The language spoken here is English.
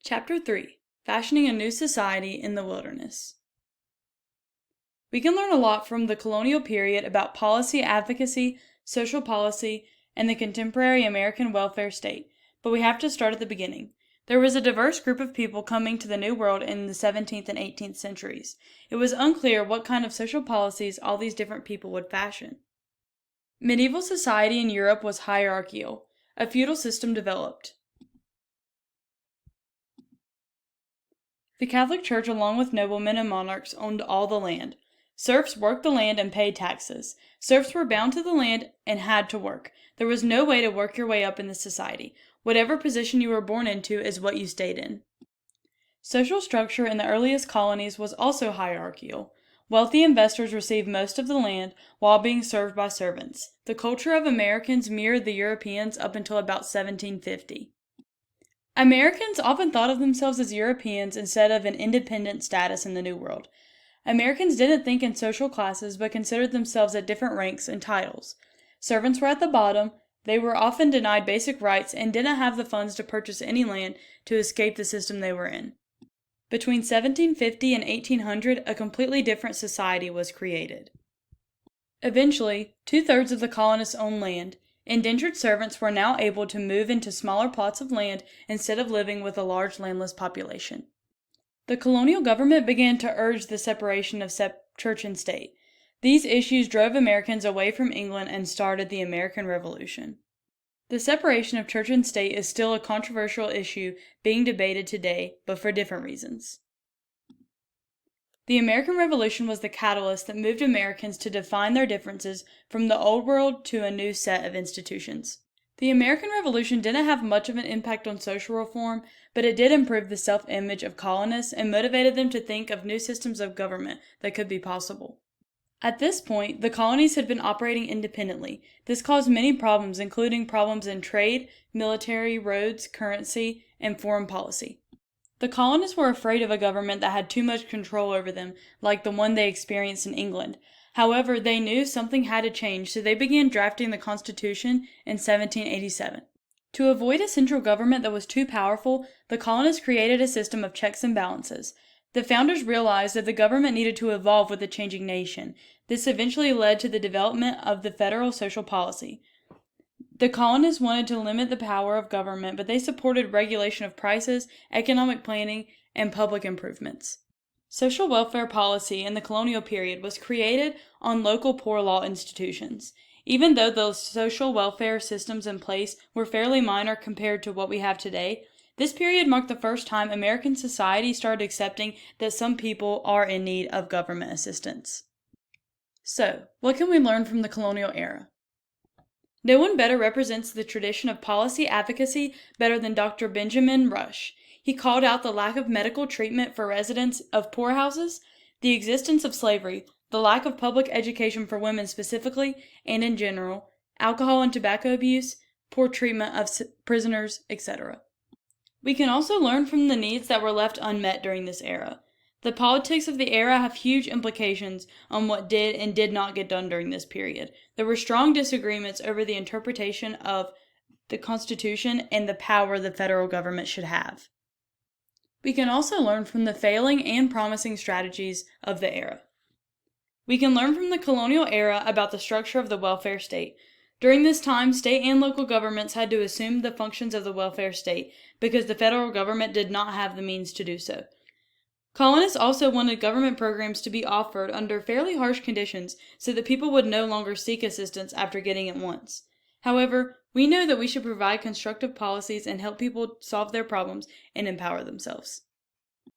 Chapter 3 Fashioning a New Society in the Wilderness. We can learn a lot from the colonial period about policy advocacy, social policy, and the contemporary American welfare state, but we have to start at the beginning. There was a diverse group of people coming to the New World in the 17th and 18th centuries. It was unclear what kind of social policies all these different people would fashion. Medieval society in Europe was hierarchical. A feudal system developed. The Catholic Church, along with noblemen and monarchs, owned all the land. Serfs worked the land and paid taxes. Serfs were bound to the land and had to work. There was no way to work your way up in the society. Whatever position you were born into is what you stayed in. Social structure in the earliest colonies was also hierarchical. Wealthy investors received most of the land while being served by servants. The culture of Americans mirrored the Europeans up until about 1750. Americans often thought of themselves as Europeans instead of an independent status in the New World. Americans didn't think in social classes but considered themselves at different ranks and titles. Servants were at the bottom, they were often denied basic rights, and didn't have the funds to purchase any land to escape the system they were in. Between 1750 and 1800, a completely different society was created. Eventually, 2/3 of the colonists owned land. Indentured servants were now able to move into smaller plots of land instead of living with a large landless population. The colonial government began to urge the separation of church and state. These issues drove Americans away from England and started the American Revolution. The separation of church and state is still a controversial issue being debated today, but for different reasons. The American Revolution was the catalyst that moved Americans to define their differences from the old world to a new set of institutions. The American Revolution didn't have much of an impact on social reform, but it did improve the self-image of colonists and motivated them to think of new systems of government that could be possible. At this point, the colonies had been operating independently. This caused many problems, including problems in trade, military, roads, currency, and foreign policy. The colonists were afraid of a government that had too much control over them, like the one they experienced in England. However, they knew something had to change, so they began drafting the Constitution in 1787. To avoid a central government that was too powerful, the colonists created a system of checks and balances. The founders realized that the government needed to evolve with the changing nation. This eventually led to the development of the federal social policy. The colonists wanted to limit the power of government, but they supported regulation of prices, economic planning, and public improvements. Social welfare policy in the colonial period was created on local poor law institutions. Even though the social welfare systems in place were fairly minor compared to what we have today, this period marked the first time American society started accepting that some people are in need of government assistance. So, what can we learn from the colonial era? No one better represents the tradition of policy advocacy better than Dr. Benjamin Rush. He called out the lack of medical treatment for residents of poorhouses, the existence of slavery, the lack of public education for women specifically and in general, alcohol and tobacco abuse, poor treatment of prisoners, etc. We can also learn from the needs that were left unmet during this era. The politics of the era have huge implications on what did and did not get done during this period. There were strong disagreements over the interpretation of the Constitution and the power the federal government should have. We can also learn from the failing and promising strategies of the era. We can learn from the colonial era about the structure of the welfare state. During this time, state and local governments had to assume the functions of the welfare state because the federal government did not have the means to do so. Colonists also wanted government programs to be offered under fairly harsh conditions so that people would no longer seek assistance after getting it once. However, we know that we should provide constructive policies and help people solve their problems and empower themselves.